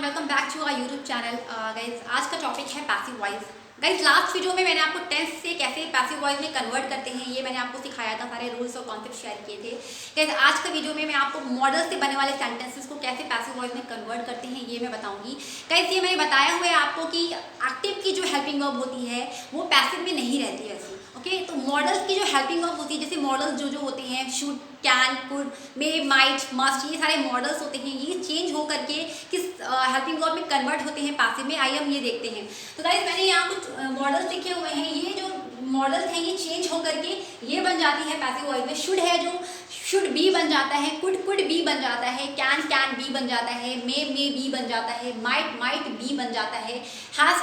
Welcome back to our YouTube channel. Guys आज का topic है passive voice. Guys last video में मैंने आपको टेंस से कैसे पैसिव वॉइस में कन्वर्ट करते हैं ये मैंने आपको सिखाया था, सारे रूल्स और कॉन्सेप्ट शेयर किए थे। गाइज आज का वीडियो में मैं आपको मॉडल से बनने वाले सेंटेंसेस को कैसे पैसिव वॉइस में कन्वर्ट करते हैं ये मैं बताऊंगी। गाइज ये मैंने बताया हुआ है आपको कि एक्टिव की जो हेल्पिंग वर्ब होती है वो पैसिव में नहीं रहती है ऐसी। ओके, तो मॉडल्स की जो हेल्पिंग वर्ब होती है, जैसे मॉडल्स जो होते हैं should, can, could, may, might, must, ये सारे मॉडल्स होते हैं, ये चेंज हो करके किस हेल्पिंग वर्ब में कन्वर्ट होते हैं पैसिव में। आइए हम ये देखते हैं। तो गाइस मैंने यहाँ कुछ मॉडल्स लिखे हुए हैं, ये जो मॉडल्स हैं ये चेंज हो करके ये बन जाती है पैसिव वॉइस में। शुड है जो शुड बी बन जाता है, कुड बी बन जाता है, कैन बी बन जाता है, मे बी बन जाता है, माइट बी बन जाता है, has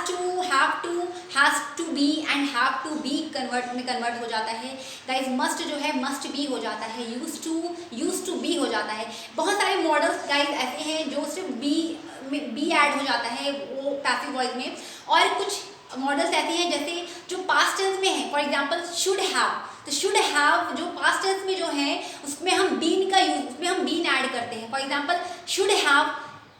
to be and have to be convert हो जाता है। गाइस मस्ट जो है मस्ट बी हो जाता है, यूज टू बी हो जाता है। बहुत सारे मॉडल्स गाइस ऐसे हैं जो सिर्फ बी ऐड हो जाता है वो पैसिव वॉइस में, और कुछ मॉडल्स ऐसे हैं जैसे जो पास्ट टेंस में है। फॉर एग्जांपल शुड हैव, तो शुड हैव जो पास्ट टेंस में जो है उसमें हम बीन का यूज, उसमें हम बीन ऐड करते हैं। For example should have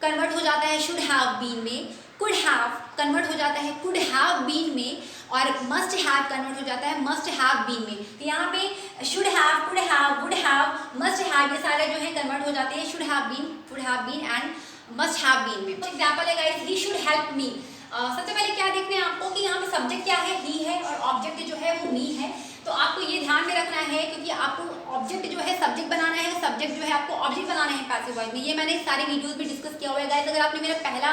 convert हो जाता है शुड हैव बीन में, कुड हैव कन्वर्ट हो जाता है कुड हैव बीन में, और मस्ट हैव कन्वर्ट हो जाता है मस्ट हैव बीन में। तो यहाँ पे should have, could have, would have, must have ये सारे जो है कन्वर्ट हो जाते हैं should have been, would have been and must have been में। तो एग्जाम्पल है guys, he should help me. सबसे पहले क्या देखते हैं आपको कि यहाँ पे सब्जेक्ट क्या है, ही है, और ऑब्जेक्ट जो है वो मी है। तो आपको ये ध्यान में रखना है क्योंकि आपको ऑब्जेक्ट जो है सब्जेक्ट बनाना है, सब्जेक्ट जो है आपको ऑब्जेक्ट बनाना है पैसिव वॉइस में। ये मैंने सारे वीडियोस में डिस्कस किया हुआ है गाइस। अगर आपने मेरा पहला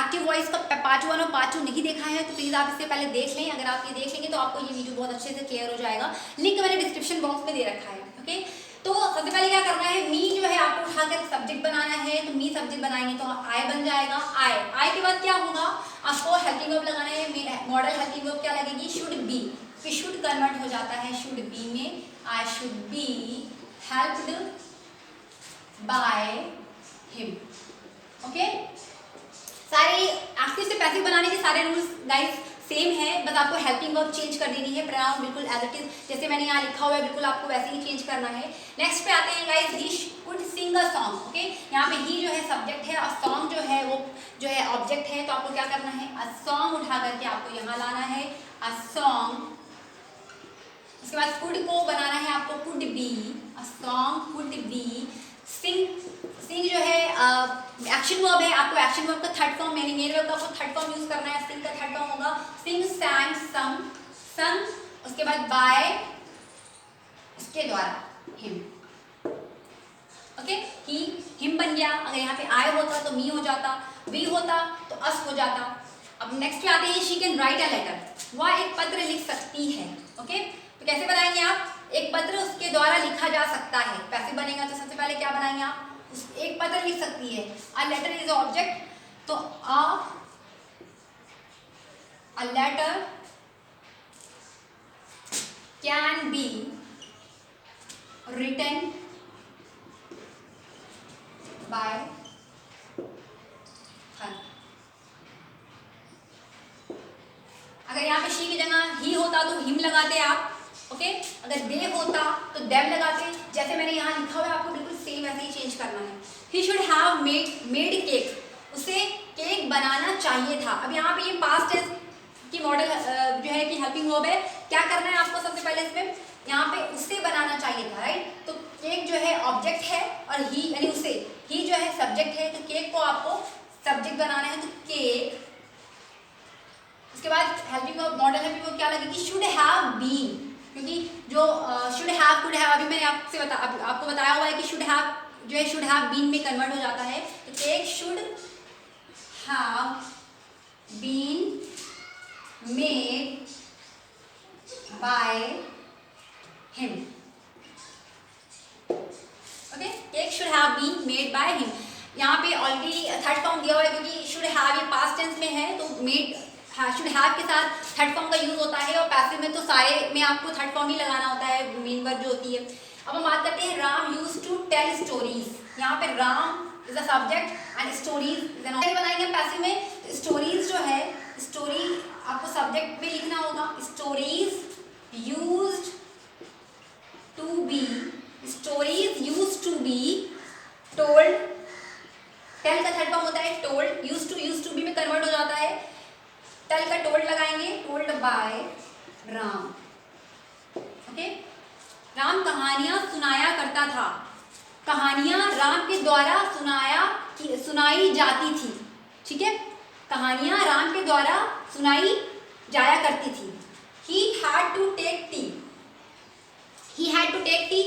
एक्टिव वॉइस का पार्ट 1 और पार्ट 2 नहीं देखा है तो प्लीज़ आप इससे पहले देख लें। अगर आप ये देख लेंगे तो आपको ये वीडियो बहुत अच्छे से क्लियर हो जाएगा। लिंक मैंने डिस्क्रिप्शन बॉक्स में दे रखा है। ओके, तो सबसे पहले क्या करना है, मी जो है आपको उठाकर सब्जेक्ट बनाना है। तो मी सब्जेक्ट बनाएंगे तो आई बन जाएगा। आई के बाद क्या होगा, आपको हेल्पिंग वर्ब लगाना है। मॉडल हेल्पिंग वर्ब क्या लगेगी, शुड बी। फिर शुड कन्वर्ट हो जाता है शुड बी में, I should be helped by him. Okay, सारे एक्टिव से पैसिव बनाने के सारे रूल्स गाइस सेम है, बस आपको हेल्पिंग वर्ब चेंज कर देनी है। प्रोनाउन बिल्कुल एज इट इज जैसे मैंने यहाँ लिखा हुआ है बिल्कुल आपको वैसे ही चेंज करना है। नेक्स्ट पे आते हैं guys, he could sing a song. Okay, यहाँ पे ही जो है सब्जेक्ट है और सॉन्ग जो है वो जो है ऑब्जेक्ट है। तो आपको क्या करना है, अ सॉन्ग उठा करके आपको यहाँ लाना है, अ सॉन्ग। उसके बाद कुड को बनाना है आपको, could be, a song could be. Sing जो है एक्शन वर्ब है, आपको एक्शन वर्ब का थर्ड फॉर्म यानी मेन वर्ब का आपको थर्ड फॉर्म यूज करना है। सिंग का थर्ड फॉर्म होगा सिंग, सैंग, संग। उसके बाद बाय, इसके द्वारा, हिम। ओके, ही हिम बन गया। अगर यहाँ पे आई होता तो मी हो जाता, वी होता तो अस हो जाता। अब नेक्स्ट पे आते हैं, she can write a letter, वह एक पत्र लिख सकती है। ओके, तो कैसे बनाएंगे आप, एक पत्र उसके द्वारा लिखा जा सकता है। पैसिव बनेगा तो सबसे पहले क्या बनाएंगे आप, एक पत्र लिख सकती है। अ लेटर इज ऑब्जेक्ट, तो a letter can be written by her. अगर यहाँ पे शी की जगह ही होता तो हिम लगाते आप। ओके, अगर दे होता तो देम लगाते। जैसे मैंने यहाँ लिखा हुआ है आपको बिल्कुल सेम ऐसे ही चेंज करना है। ही शुड हैव मेड केक, उसे केक बनाना चाहिए था। अब यहाँ पे ये पास्ट टेंस की मॉडल जो है कि हेल्पिंग वर्ब है। क्या करना है आपको सबसे पहले इसमें, यहाँ पे उसे बनाना चाहिए था, राइट। तो केक जो है ऑब्जेक्ट है और ही यानी उसे, ही जो है सब्जेक्ट है, तो केक को आपको सब्जेक्ट बनाना है, तो केक। उसके बाद helping verb, model helping verb क्या लगेगी, शुड हैव बीन, क्योंकि जो शुड हैव, कुड हैव, अभी मैंने आपसे आपको बताया हुआ है कि शुड हैव जो है शुड हैव बीन में कन्वर्ट हो जाता है। तो cake should have been made by him. Okay, cake should have been made by him. यहाँ पे ऑलरेडी थर्ड फॉर्म दिया हुआ है क्योंकि शुड हैव ये पास्ट टेंस में है, तो मेड शुड हैव के साथ थर्ड फॉर्म का यूज होता है, और पैसिव में तो सारे में आपको थर्ड फॉर्म ही लगाना होता है, मेन वर्ब जो होती है। अब हम बात करते हैं, Ram use to tell stories. यहाँ पे Ram is a subject and stories is an object. बनाएंगे पैसिव में, तो स्टोरीज जो है, स्टोरी आपको सब्जेक्ट में लिखना होगा। Stories used to be, stories used to be told tell का थर्ड फॉर्म होता है टोल्ड, यूज टू बी में कन्वर्ट हो जाता है। टेल का टोल्ड लगाएंगे, told by Ram. Okay, Ram कहानियां सुनाया करता था, कहानियां राम के द्वारा सुनाई जाती थी। ठीक है, कहानियां राम के द्वारा सुनाई जाया करती थी। He had to take tea, he had to take tea,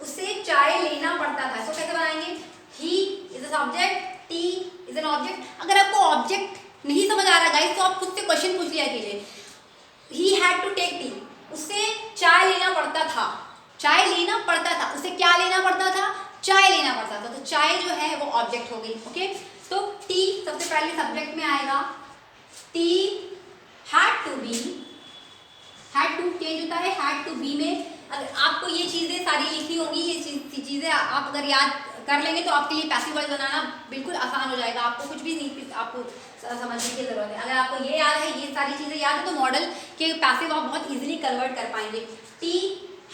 उसे चाय लेना पड़ता था। इसको कैसे बनाएंगे? He is a subject, tea is an object। अगर आपको ऑब्जेक्ट नहीं समझ आ रहा गाइस तो आप खुद से क्वेश्चन पूछ लिया कीजिए। He had to take tea, उसे चाय लेना पड़ता था, चाय लेना पड़ता था, उसे क्या लेना पड़ता था? चाय लेना पड़ता था। तो चाय जो है वो ऑब्जेक्ट हो गई। ओके, तो टी सबसे पहले सब्जेक्ट में आएगा। T had to be, had to change होता है हैड टू बी में। अगर आपको ये चीज़ें सारी लिखी होंगी, ये चीज़ें आप अगर याद कर लेंगे तो आपके लिए पैसिव वॉइस बनाना बिल्कुल आसान हो जाएगा। आपको कुछ भी नहीं आपको समझने की जरूरत है। अगर आपको ये याद है, ये सारी चीज़ें याद है, तो मॉडल के पैसिव आप बहुत इजीली कन्वर्ट कर पाएंगे। टी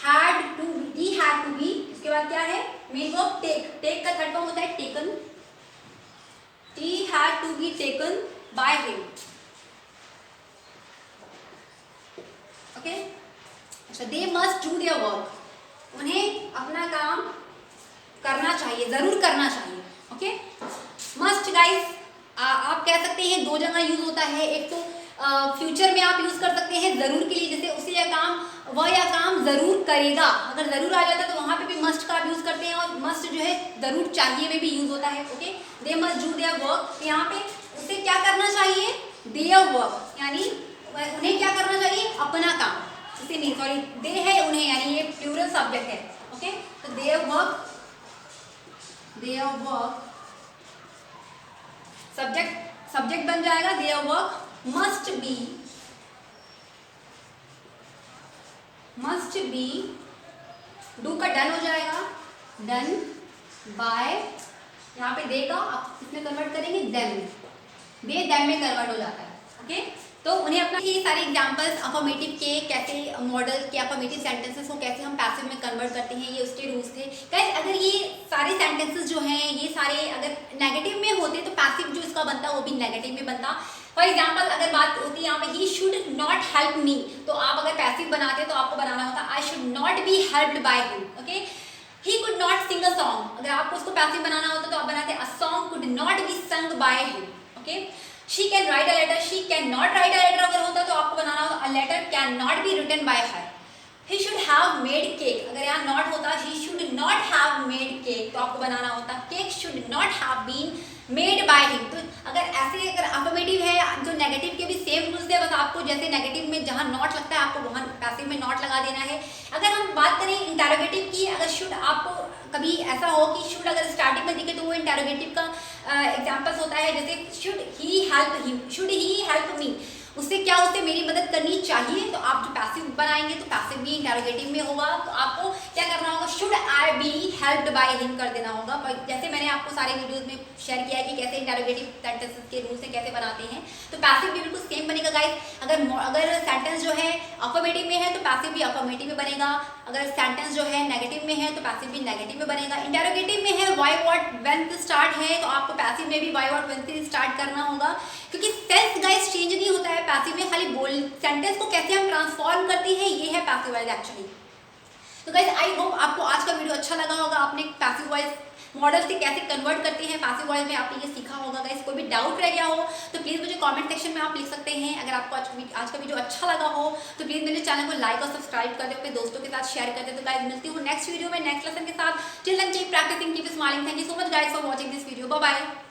हैड टू बी, इसके बाद क्या है? मेन वर्ब टेक, टेक का थर्ड फॉर्म होता है taken. Tea had to be taken by him. Okay, अच्छा, they must do their work, उन्हें अपना काम करना चाहिए, जरूर करना चाहिए। ओके, मस्ट गाइस आप कह सकते हैं दो जगह यूज होता है। एक तो फ्यूचर में आप यूज कर सकते हैं जरूर के लिए, जैसे उसे यह काम, वह यह काम जरूर करेगा, अगर जरूर आ जाता है तो वहां पे भी मस्ट का यूज करते हैं। और मस्ट जो है जरूर चाहिए में भी यूज होता है। Okay, they must do their work, यहाँ पे उसे क्या करना चाहिए? देयर वर्क, यानी उन्हें क्या करना चाहिए? अपना काम। उसे नहीं, सॉरी, दे है उन्हें, यानी ये प्लूरल सब्जेक्ट है। ओके, तो देयर वर्क, सब्जेक्ट बन जाएगा their work. Must be, do का डन हो जाएगा, डन बाय, यहाँ पे दे का आप इसमें कन्वर्ट करेंगे देम, दे देम में कन्वर्ट हो जाता है। ओके, तो उन्हें अपना ये सारे एग्जांपल्स अफर्मेटिव के कैसे, मॉडल के अफर्मेटिव सेंटेंसेस को कैसे हम पैसिव में कन्वर्ट करते हैं, ये उसके रूल्स थे गाइस। अगर ये सारे सेंटेंसेस जो हैं, ये सारे अगर नेगेटिव में होते तो पैसिव जो इसका बनता वो भी नेगेटिव में बनता। फॉर एग्जाम्पल अगर बात होती है यहाँ पे he should not help me, तो आप अगर पैसिव बनाते तो आपको बनाना होता I should not be helped by him. Okay, he could not sing a song, अगर आपको उसको पैसिव बनाना होता तो आप बनाते a song could not be sung by him. Okay, she can write a letter, she can not write a letter अगर होता तो आपको बनाना होता a letter can not be written by her. He should have made cake, अगर यहाँ not होता he should not have made cake, तो आपको बनाना होता cake should not have been made by him. तो अगर ऐसे अगर अफर्मेटिव है जो नेगेटिव के भी सेम रूल्स है, बस आपको जैसे नेगेटिव में जहाँ नॉट लगता है आपको वहाँ पैसिव में नॉट लगा देना है। अगर हम बात करें इंटरोगेटिव की, अगर शुड आपको कभी ऐसा हो कि शुड अगर स्टार्टिंग में दिखे तो वो इंटरोगेटिव का एग्जाम्पल्स होता है, जैसे should he help him, should he help me, उससे क्या, उससे मेरी मदद करनी चाहिए। तो आप जो पैसिव बनाएंगे तो पैसिव भी इंटरोगेटिव में होगा, तो आपको क्या करना होगा? Should I B helped by him कर देना होगा। जैसे मैंने आपको सारे वीडियोस में शेयर किया है कि कैसे इंटरोगेटिव सेंटेंसेस के रूल से कैसे बनाते हैं, तो पैसिव भी बिल्कुल सेम बनेगा गाइस। अगर सेंटेंस जो है अफर्मेटिव में है तो पैसिव भी अफर्मेटिव में बनेगा, अगर सेंटेंस जो है नेगेटिव में है तो पैसिव भी नेगेटिव में बनेगा। इंटरोगेटिव में है व्हाई व्हाट व्हेन से स्टार्ट है, तो आपको पैसिव में भी व्हाई व्हाट व्हेन से स्टार्ट करना होगा, क्योंकि सेंस गाइस चेंज नहीं होता है पैसिव में, खाली बोल सेंटेंस को कैसे हम ट्रांसफॉर्म करते हैं ये है पैसिव वॉइस एक्चुअली। तो गाइस आई होप आपको आज का वीडियो अच्छा लगा होगा, आपने पैसिव वॉइस मॉडल से कैसे कन्वर्ट करते हैं पैसिव वॉइस में आपने ये सीखा होगा गाइस। कोई भी डाउट रह गया हो तो प्लीज़ मुझे कमेंट सेक्शन में आप लिख सकते हैं। अगर आपको आज का वीडियो अच्छा लगा हो तो प्लीज़ मेरे चैनल को लाइक और सब्सक्राइब कर दे, अपने दोस्तों के साथ शेयर कर दे। तो गाइस मिलती हूँ नेक्स्ट वीडियो में नेक्स्ट लेसन के साथ। Till then keep practising, keep smiling. Thank you so much guys for watching this video. Bye bye.